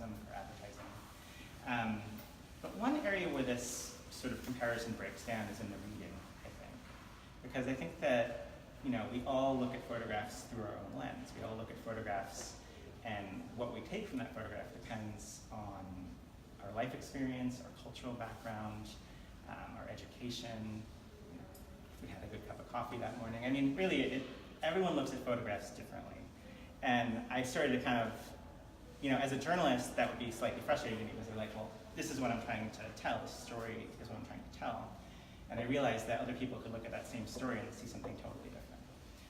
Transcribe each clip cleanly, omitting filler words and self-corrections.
journalism, for advertising. But one area where this sort of comparison breaks down is in the reading, I think. Because I think that, we all look at photographs through our own lens. We all look at photographs, and what we take from that photograph depends on our life experience, our cultural background, our education, if we had a good cup of coffee that morning. I mean, really, everyone looks at photographs differently. And I started to kind of, as a journalist, that would be slightly frustrating to me because they're like, well, this is what I'm trying to tell, this story is what I'm trying to tell. And I realized that other people could look at that same story and see something totally different.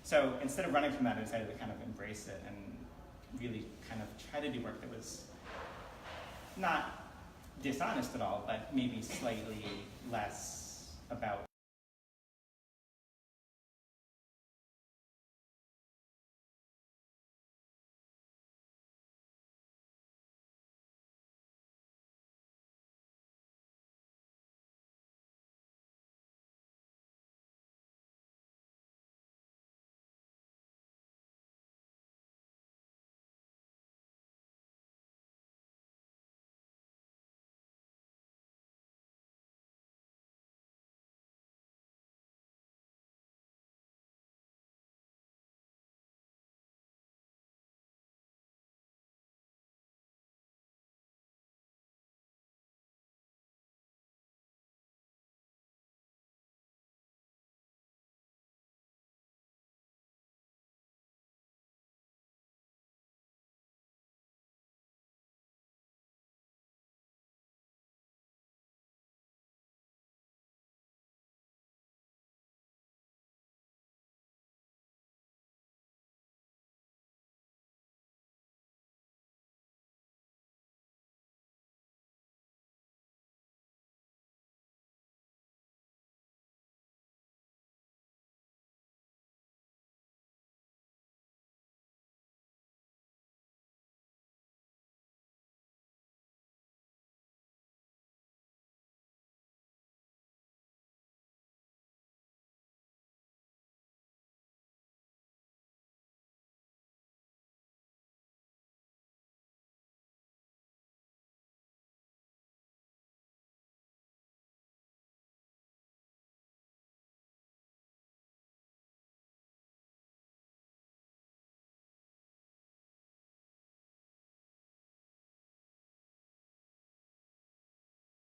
So instead of running from that, I decided to kind of embrace it and really kind of try to do work that was not dishonest at all, but maybe slightly less about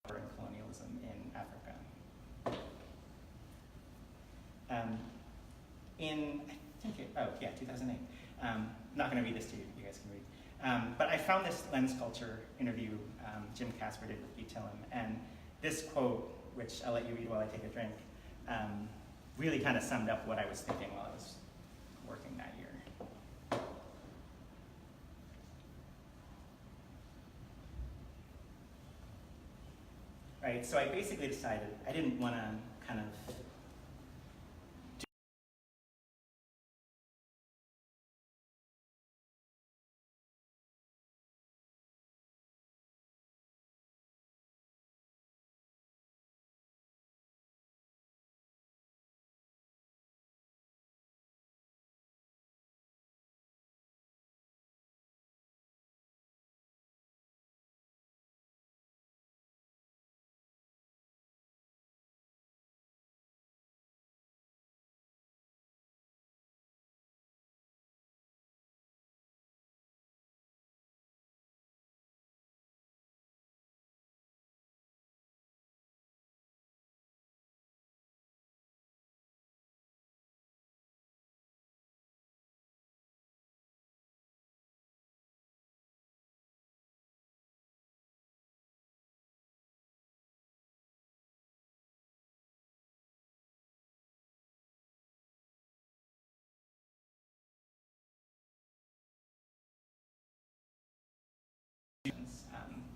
and colonialism in Africa. I think 2008. Not going to read this to you, you guys can read. But I found this lens culture interview Jim Casper did with B. Tillum, and this quote, which I'll let you read while I take a drink, really kind of summed up what I was thinking while I was working that year. Right, so I basically decided I didn't want to kind of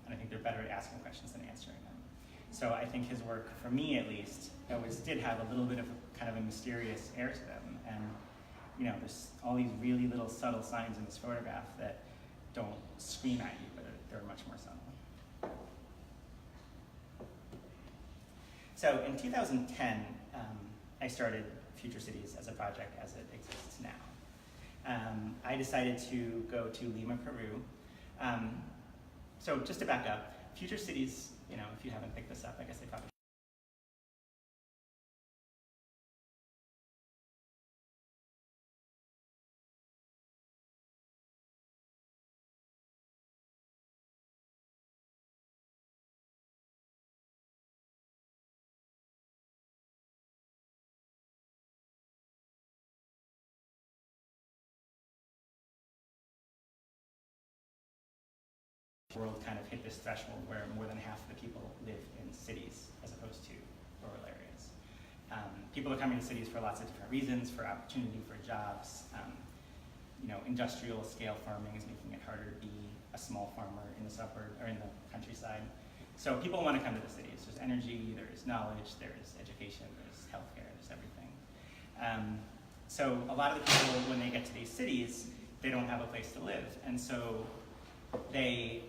and I think they're better at asking questions than answering them. So I think his work, for me at least, did have a little bit of kind of a mysterious air to them. And there's all these really little subtle signs in this photograph that don't scream at you, but they're much more subtle. So in 2010, I started Future Cities as a project as it exists now. I decided to go to Lima, Peru, So just to back up, future cities, if you haven't picked this up, I guess they probably the world kind of hit this threshold where more than half of the people live in cities as opposed to rural areas. People are coming to cities for lots of different reasons, for opportunity, for jobs. Industrial scale farming is making it harder to be a small farmer in the suburb or in the countryside. So people want to come to the cities. There's energy, there's knowledge, there's education, there's healthcare, there's everything. So a lot of the people, when they get to these cities, they don't have a place to live. And so they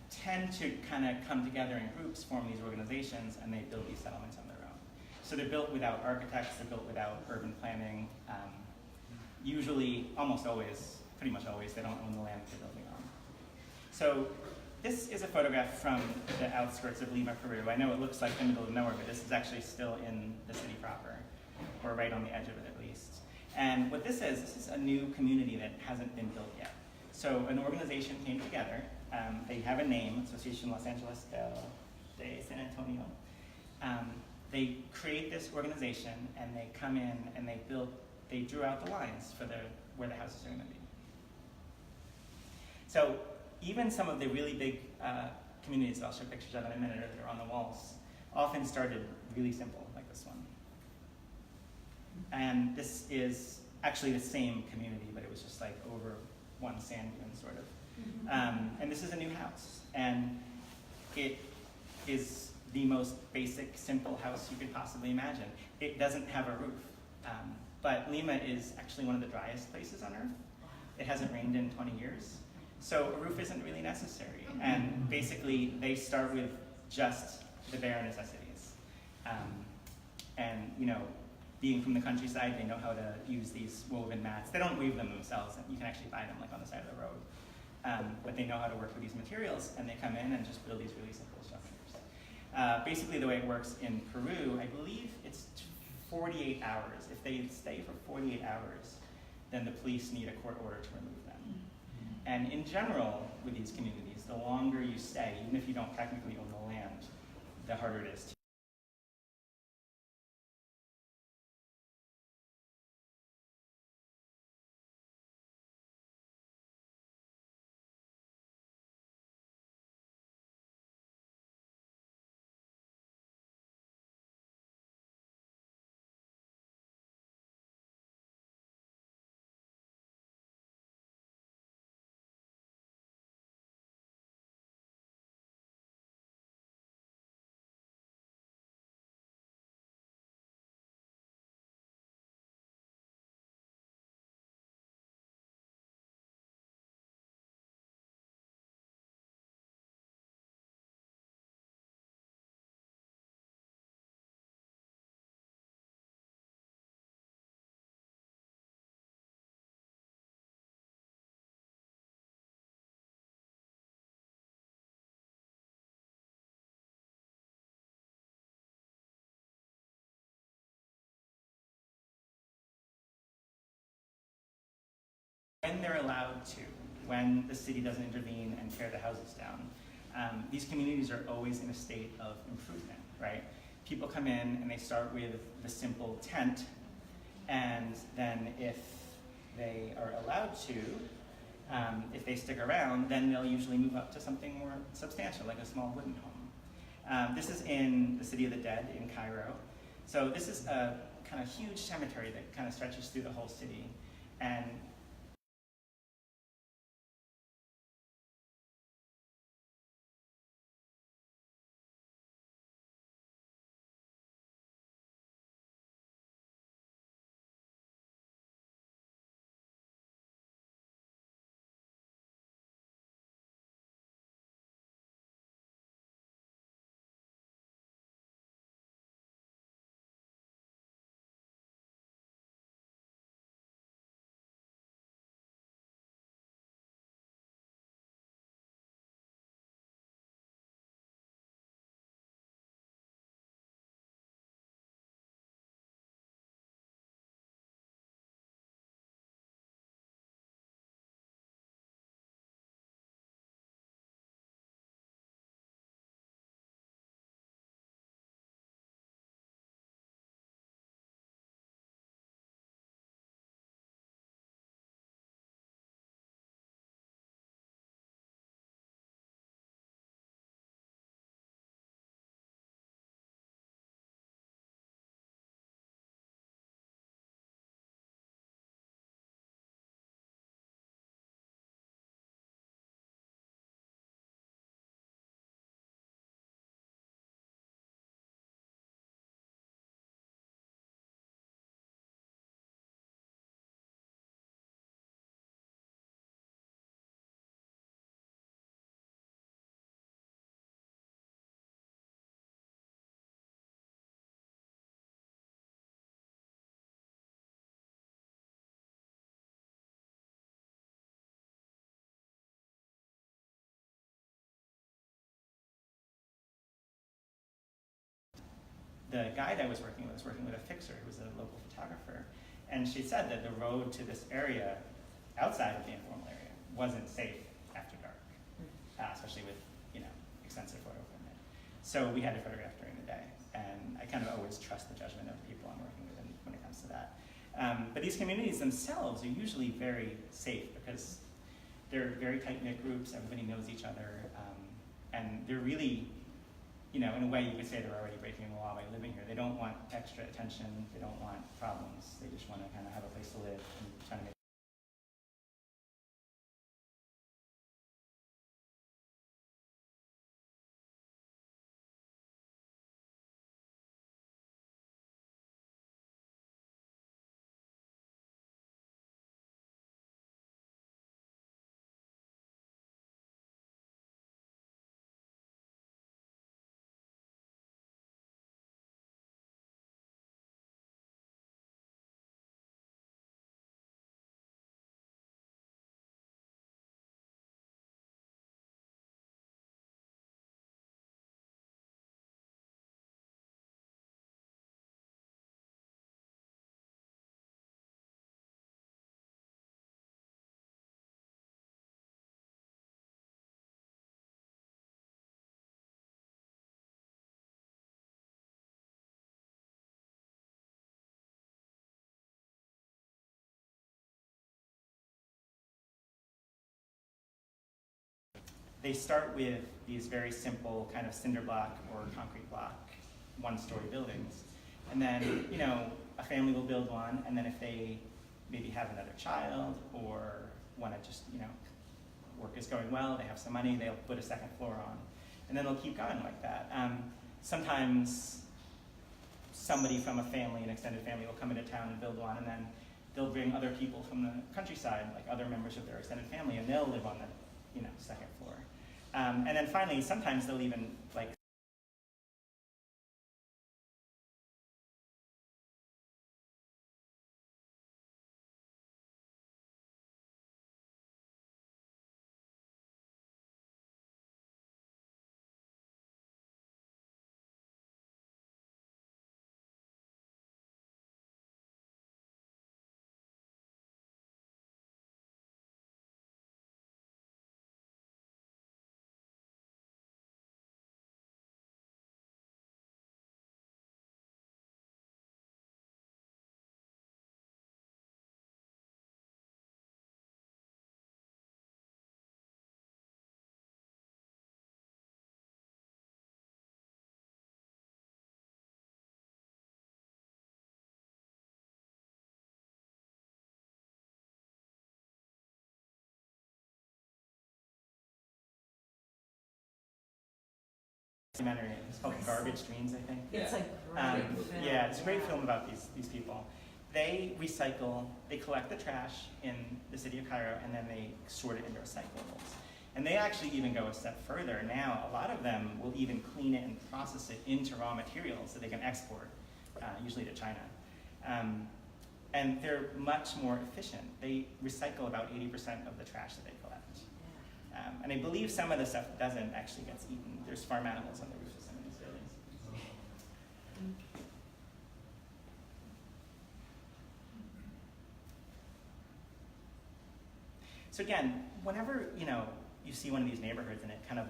tend to kind of come together in groups, form these organizations, and they build these settlements on their own. So they're built without architects, they're built without urban planning. Usually, almost always, pretty much always, they don't own the land they're building on. So this is a photograph from the outskirts of Lima, Peru. I know it looks like the middle of nowhere, but this is actually still in the city proper, or right on the edge of it at least. And what this is a new community that hasn't been built yet. So an organization came together. They have a name, Asociación Los Angeles de San Antonio. They create this organization, and they come in and they drew out the lines for where the houses are going to be. So even some of the really big communities that I'll show pictures of in a minute or that are on the walls often started really simple, like this one. And this is actually the same community, but it was just like over one sand dune, sort of. And this is a new house. And it is the most basic, simple house you could possibly imagine. It doesn't have a roof. But Lima is actually one of the driest places on Earth. It hasn't rained in 20 years. So a roof isn't really necessary. And basically, they start with just the bare necessities. Being from the countryside, they know how to use these woven mats. They don't weave them themselves. You can actually buy them like on the side of the road. But they know how to work with these materials, and they come in and just build these really simple structures. Basically, the way it works in Peru, I believe it's 48 hours. If they stay for 48 hours, then the police need a court order to remove them. And in general, with these communities, the longer you stay, even if you don't technically own the land, the harder it is to when they're allowed to, when the city doesn't intervene and tear the houses down. These communities are always in a state of improvement, right? People come in and they start with the simple tent, and then if they are allowed to, if they stick around, then they'll usually move up to something more substantial, like a small wooden home. This is in the City of the Dead in Cairo. So this is a kind of huge cemetery that kind of stretches through the whole city. And the guide I was working with a fixer who was a local photographer, and she said that the road to this area, outside of the informal area, wasn't safe after dark, especially with extensive photo equipment. So we had to photograph during the day, and I kind of always trust the judgment of the people I'm working with when it comes to that. But these communities themselves are usually very safe because they're very tight-knit groups, everybody knows each other, and they're really, in a way you could say they're already breaking the law by living here. They don't want extra attention, they don't want problems, they just want to kind of have a place to live and try to make They start with these very simple kind of cinder block or concrete block one-story buildings. And then, a family will build one, and then if they maybe have another child or want to just, work is going well, they have some money, they'll put a second floor on. And then they'll keep going like that. Sometimes somebody from a family, an extended family, will come into town and build one, and then they'll bring other people from the countryside, like other members of their extended family, and they'll live on the second floor. And then finally, sometimes they'll even documentary. It's called Garbage Dreams, I think. It's a great film. Yeah, it's a great film about these people. They recycle, they collect the trash in the city of Cairo, and then they sort it into recyclables. And they actually even go a step further. Now, a lot of them will even clean it and process it into raw materials that they can export, usually to China. And they're much more efficient. They recycle about 80% of the trash that they collect. And I believe some of the stuff doesn't actually get eaten. There's farm animals on the roof of some of these buildings. So again, whenever you see one of these neighborhoods and it kind of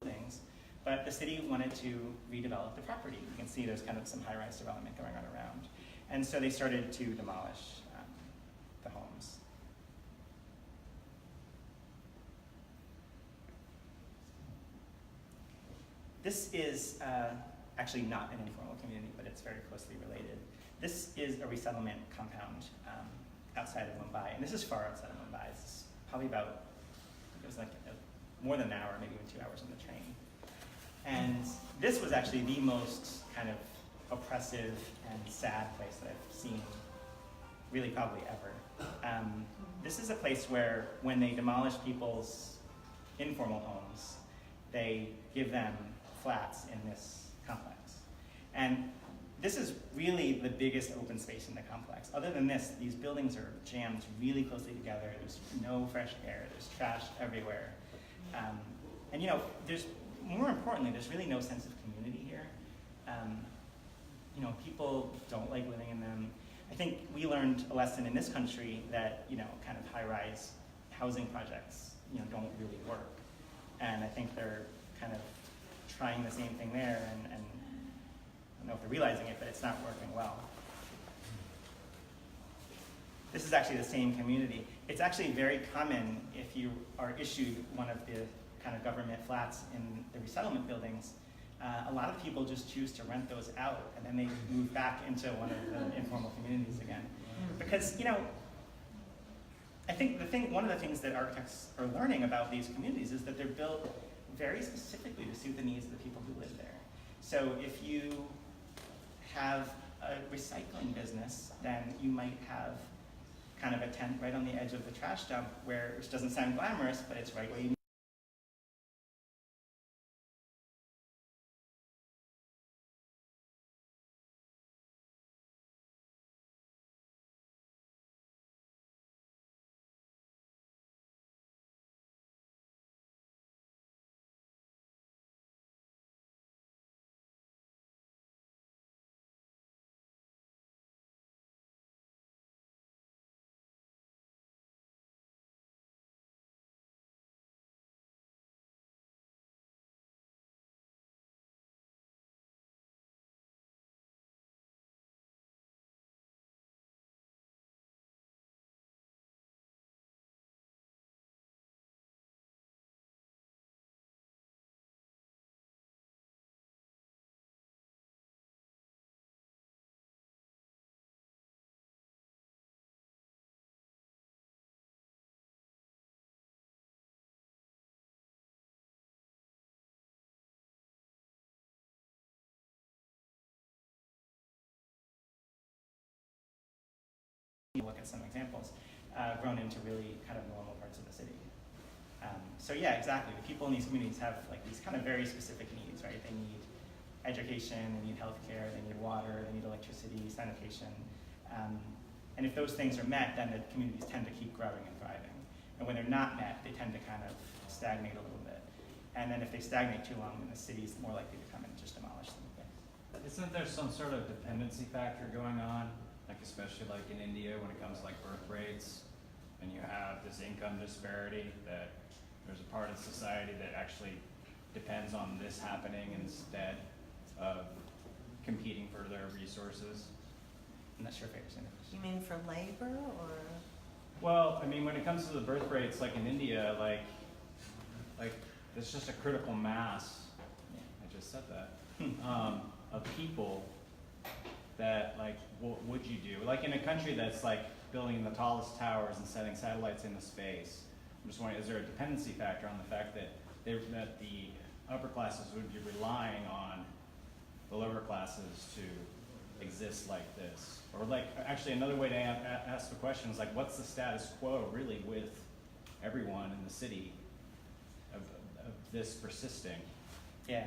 things, but the city wanted to redevelop the property. You can see there's kind of some high-rise development going on around. And so they started to demolish the homes. This is actually not an informal community, but it's very closely related. This is a resettlement compound outside of Mumbai, and this is far outside of Mumbai. It's probably about, it was like more than an hour, maybe even 2 hours on the train. And this was actually the most kind of oppressive and sad place that I've seen really probably ever. This is a place where when they demolish people's informal homes, they give them flats in this complex. And this is really the biggest open space in the complex. Other than this, these buildings are jammed really closely together. There's no fresh air. There's trash everywhere. And there's, more importantly, there's really no sense of community here. People don't like living in them. I think we learned a lesson in this country that, kind of high-rise housing projects, don't really work. And I think they're kind of trying the same thing there, and I don't know if they're realizing it, but it's not working well. This is actually the same community. It's actually very common if you are issued one of the kind of government flats in the resettlement buildings. A lot of people just choose to rent those out, and then they move back into one of the informal communities again. Because, I think one of the things that architects are learning about these communities is that they're built very specifically to suit the needs of the people who live there. So if you have a recycling business, then you might have kind of a tent right on the edge of the trash dump, which doesn't sound glamorous, but it's right where you look at some examples, grown into really kind of normal parts of the city. So yeah, exactly. The people in these communities have like these kind of very specific needs, right? They need education, they need healthcare, they need water, they need electricity, sanitation. And if those things are met, then the communities tend to keep growing and thriving. And when they're not met, they tend to kind of stagnate a little bit. And then if they stagnate too long, then the city's more likely to come and just demolish them. Isn't there some sort of dependency factor going on? Like especially like in India when it comes to like birth rates, and you have this income disparity, that there's a part of society that actually depends on this happening instead of competing for their resources. I'm not sure if I understand the question. You mean for labor or? Well, I mean, when it comes to the birth rates, like in India, like it's just a critical mass. Yeah. I just said that of people that like, what would you do? Like in a country that's like building the tallest towers and setting satellites into space, I'm just wondering, is there a dependency factor on the fact that that the upper classes would be relying on the lower classes to exist like this? Or like, actually another way to ask the question is like, what's the status quo really with everyone in the city of this persisting? Yeah,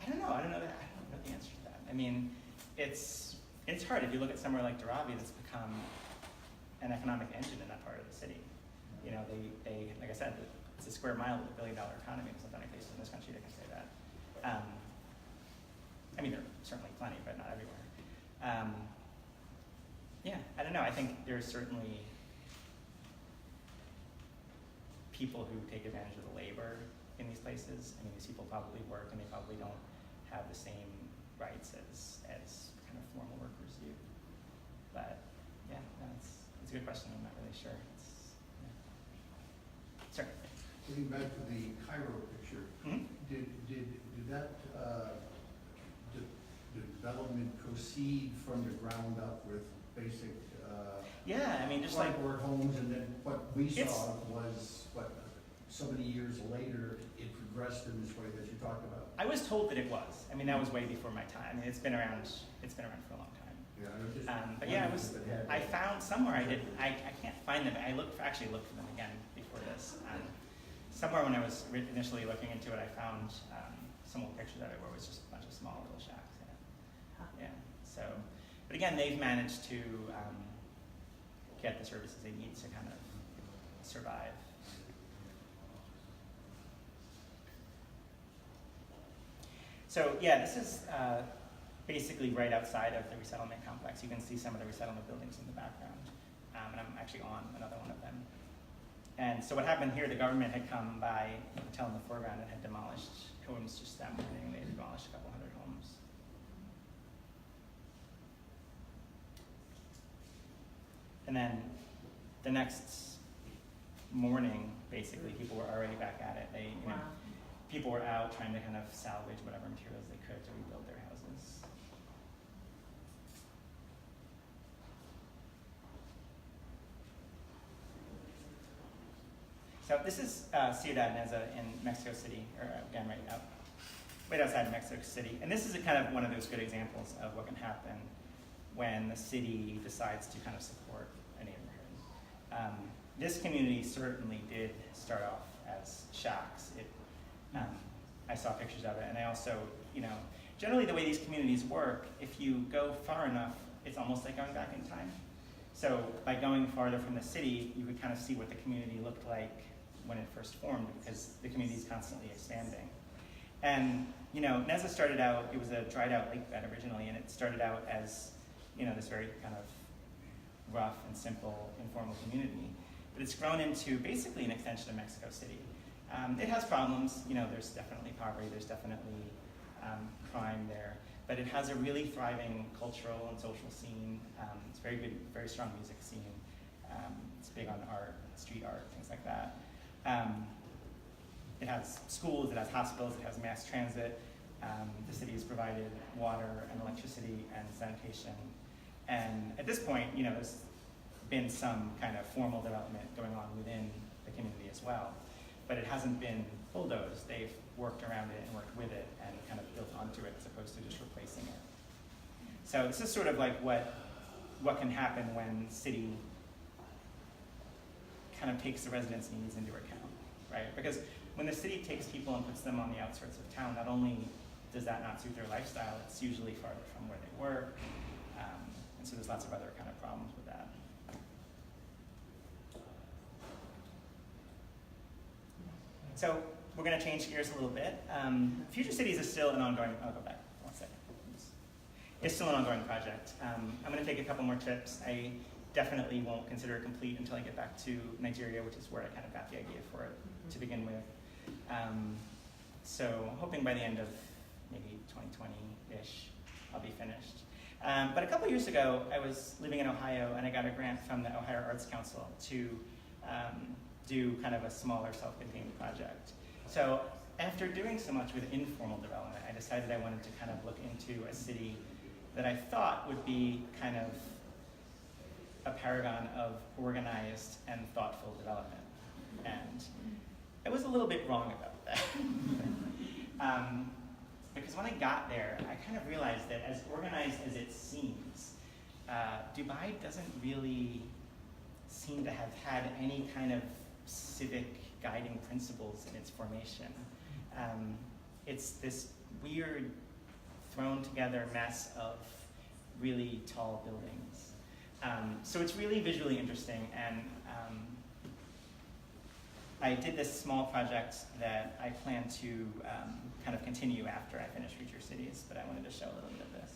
I don't know the answer to that. I mean, it's hard. If you look at somewhere like Dharavi, that's become an economic engine in that part of the city. They like I said, it's a square mile with $1 billion economy. There's not any place in this country that can say that. I mean, there are certainly plenty, but not everywhere. Yeah, I don't know. I think there's certainly people who take advantage of the labor in these places. I mean, these people probably work and they probably don't have the same rights as kind of formal workers do. But yeah, no, it's a good question. I'm not really sure. Sorry. Getting back to the Cairo picture, did that development proceed from the ground up with basic yeah, I mean, just like board homes, and then what we saw was so many years later it progressed in this way that you talked about? I was told that it was. I mean, that was way before my time. I mean, it's been around for a long time. Yeah, I'm just But yeah, wondering if it had- I found somewhere I can't find them. Actually looked for them again before this. Somewhere when I was initially looking into it, I found some old pictures of it where it was just a bunch of small little shacks in it. Yeah, so, but again, they've managed to get the services they need to kind of survive. So yeah, this is basically right outside of the resettlement complex. You can see some of the resettlement buildings in the background, and I'm actually on another one of them. And so what happened here, the government had come by a hotel in the foreground and had demolished homes just that morning. They had demolished a couple hundred homes. And then the next morning, basically, people were already back at it. They, you know, Wow. people were out trying to kind of salvage whatever materials they could to rebuild their houses. So this is Ciudad Neza in Mexico City, or again, right outside of Mexico City. And this is a kind of one of those good examples of what can happen when the city decides to kind of support a neighborhood. This community certainly did start off as shacks. I saw pictures of it, and I also, you know, generally the way these communities work, if you go far enough, it's almost like going back in time. So by going farther from the city, you could kind of see what the community looked like when it first formed, because the community is constantly expanding. And, you know, Neza started out, it was a dried out lake bed originally, and it started out as, you know, this very kind of rough and simple, informal community. But it's grown into basically an extension of Mexico City. It has problems, you know, there's definitely poverty, there's definitely crime there, but it has a really thriving cultural and social scene. It's very good, very strong music scene. It's big on art, street art, things like that. It has schools, it has hospitals, it has mass transit. The city has provided water and electricity and sanitation. And at this point, you know, there's been some kind of formal development going on within the community as well. But it hasn't been bulldozed. They've worked around it and worked with it and kind of built onto it as opposed to just replacing it. So this is sort of like what can happen when city kind of takes the residents' needs into account, right? Because when the city takes people and puts them on the outskirts of town, not only does that not suit their lifestyle, it's usually farther from where they work. And so there's lots of other kind of problems with that. So we're going to change gears a little bit. Future Cities is still an ongoing, I'll go back one second. It's still an ongoing project. I'm going to take a couple more trips. I definitely won't consider it complete until I get back to Nigeria, which is where I kind of got the idea for it to begin with. So hoping by the end of maybe 2020-ish, I'll be finished. But a couple years ago, I was living in Ohio, and I got a grant from the Ohio Arts Council to do kind of a smaller self-contained project. So after doing so much with informal development, I decided I wanted to kind of look into a city that I thought would be kind of a paragon of organized and thoughtful development. And I was a little bit wrong about that. Because when I got there, I kind of realized that as organized as it seems, Dubai doesn't really seem to have had any kind of civic guiding principles in its formation. It's this weird, thrown together mess of really tall buildings. So it's really visually interesting, and I did this small project that I plan to kind of continue after I finish Future Cities, but I wanted to show a little bit of this.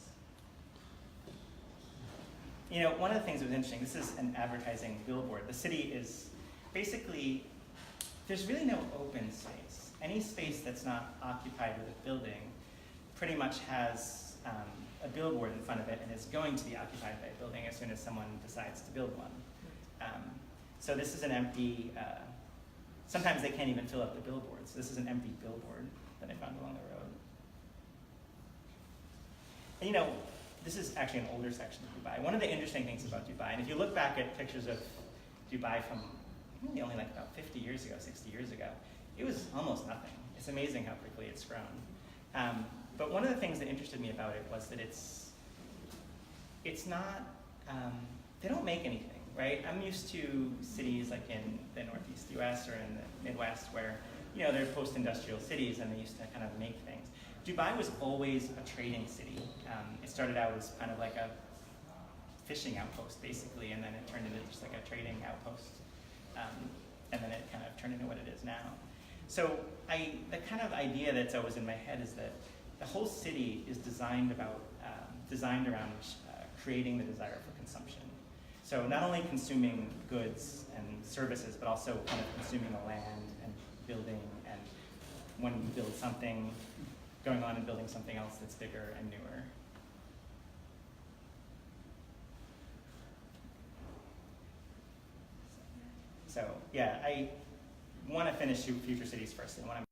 You know, one of the things that was interesting, this is an advertising billboard. The city is basically, there's really no open space. Any space that's not occupied with a building pretty much has a billboard in front of it and is going to be occupied by a building as soon as someone decides to build one. So this is an empty, sometimes they can't even fill up the billboards. This is an empty billboard that I found along the road. And you know, this is actually an older section of Dubai. One of the interesting things about Dubai, and if you look back at pictures of Dubai from really only like about 50 years ago, 60 years ago, it was almost nothing. It's amazing how quickly it's grown. But one of the things that interested me about it was that it's it's not, they don't make anything, right? I'm used to cities like in the Northeast US or in the Midwest where, you know, they're post-industrial cities and they used to kind of make things. Dubai was always a trading city. It started out as kind of like a fishing outpost, basically, and then it turned into just like a trading outpost. And then it kind of turned into what it is now. So the kind of idea that's always in my head is that the whole city is designed around creating the desire for consumption. So not only consuming goods and services, but also kind of consuming the land and building, and when you build something, going on and building something else that's bigger and newer. So yeah, I want to finish Future Cities first. I want to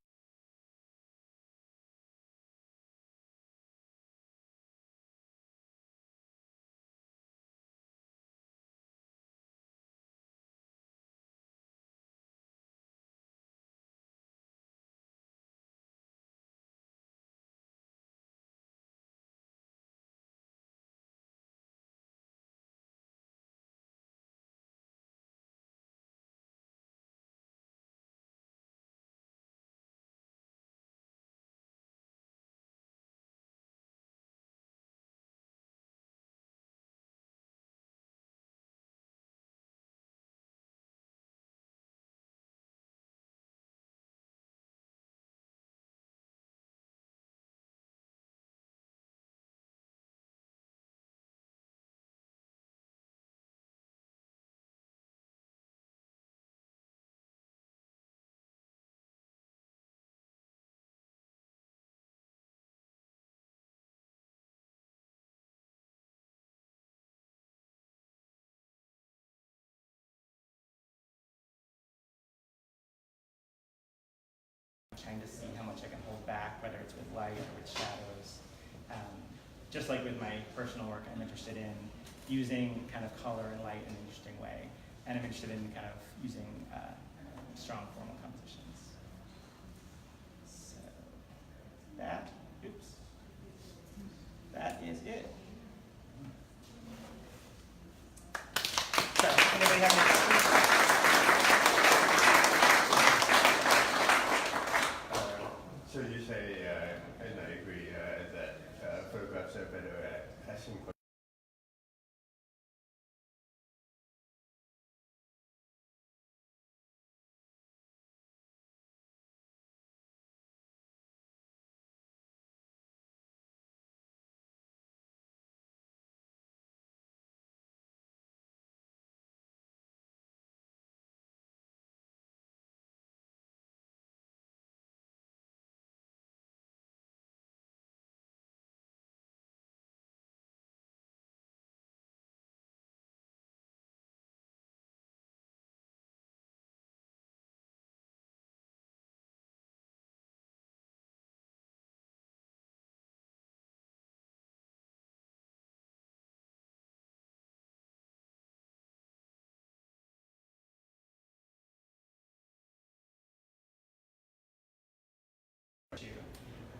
trying to see how much I can hold back, whether it's with light or with shadows. Just like with my personal work, I'm interested in using kind of color and light in an interesting way. And I'm interested in kind of using strong formal compositions. So that is it. So, anybody have any questions? So you say, and I agree, that photographs are better at asking questions.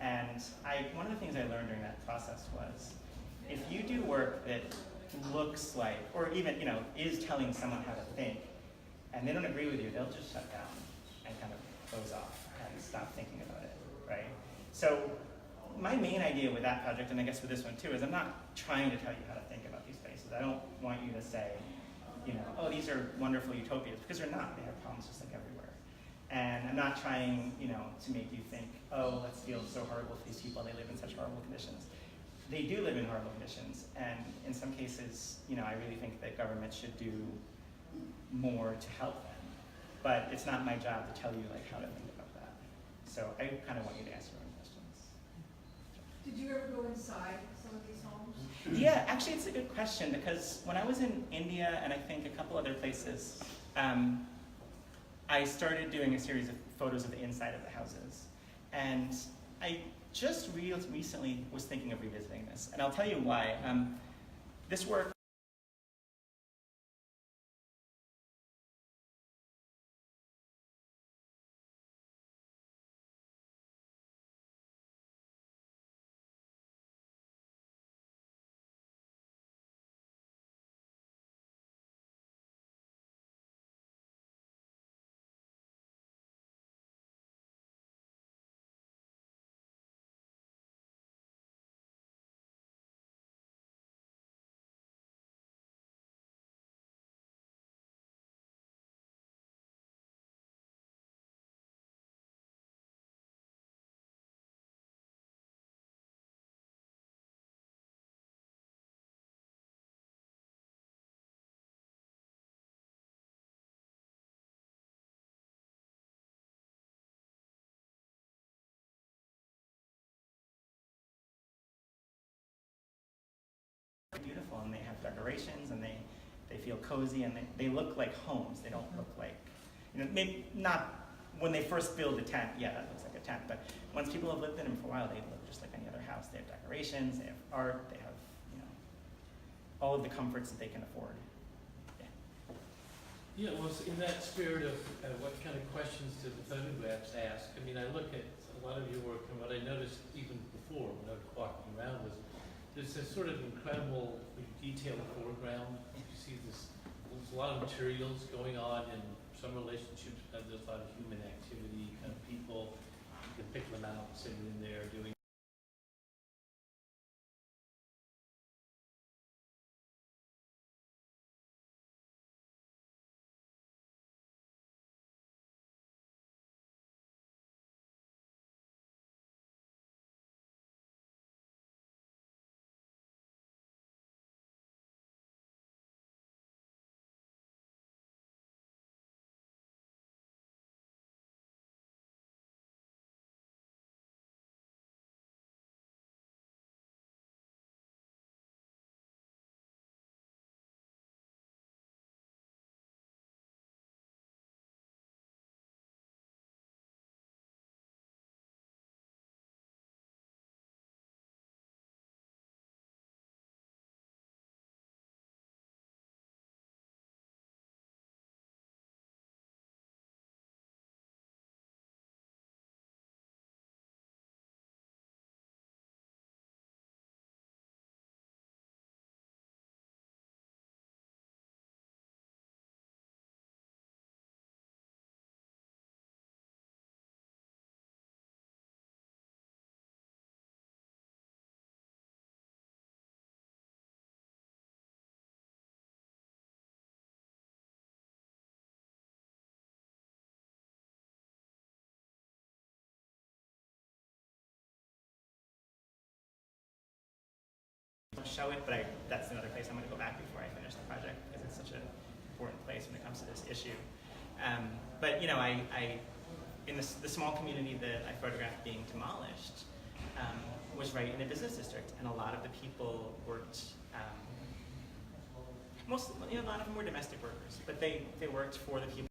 And one of the things I learned during that process was, if you do work that looks like, or even, you know, is telling someone how to think, and they don't agree with you, they'll just shut down and kind of close off and stop thinking about it, right? So my main idea with that project, and I guess with this one too, is I'm not trying to tell you how to think about these spaces. I don't want you to say, you know, oh, these are wonderful utopias, because they're not. They have problems just like everywhere. And I'm not trying, you know, to make you think, oh, let's feel so horrible for these people, they live in such horrible conditions. They do live in horrible conditions, and in some cases, you know, I really think that government should do more to help them. But it's not my job to tell you like how to think about that. So I kind of want you to answer your own questions. Did you ever go inside some of these homes? Yeah, actually it's a good question, because when I was in India and I think a couple other places, I started doing a series of photos of the inside of the houses. And I just recently was thinking of revisiting this, and I'll tell you why. This work beautiful, and they have decorations, and they feel cozy, and they look like homes. They don't look like, you know, maybe not when they first build a tent, yeah, that looks like a tent, but once people have lived in them for a while, they look just like any other house. They have decorations, they have art, they have, you know, all of the comforts that they can afford. Yeah, well, so in that spirit of what kind of questions do the photographs ask? I mean, I look at a lot of your work, and what I noticed even before when I was walking around was there's this sort of incredible detailed foreground. You see this, there's a lot of materials going on in some relationships, but there's a lot of human activity, kind of people. You can pick them out, sitting in there doing. Show it, but that's another place I'm going to go back before I finish the project, because it's such an important place when it comes to this issue. But you know, I in the small community that I photographed being demolished was right in a business district, and a lot of the people worked. A lot of them were domestic workers, but they worked for the people.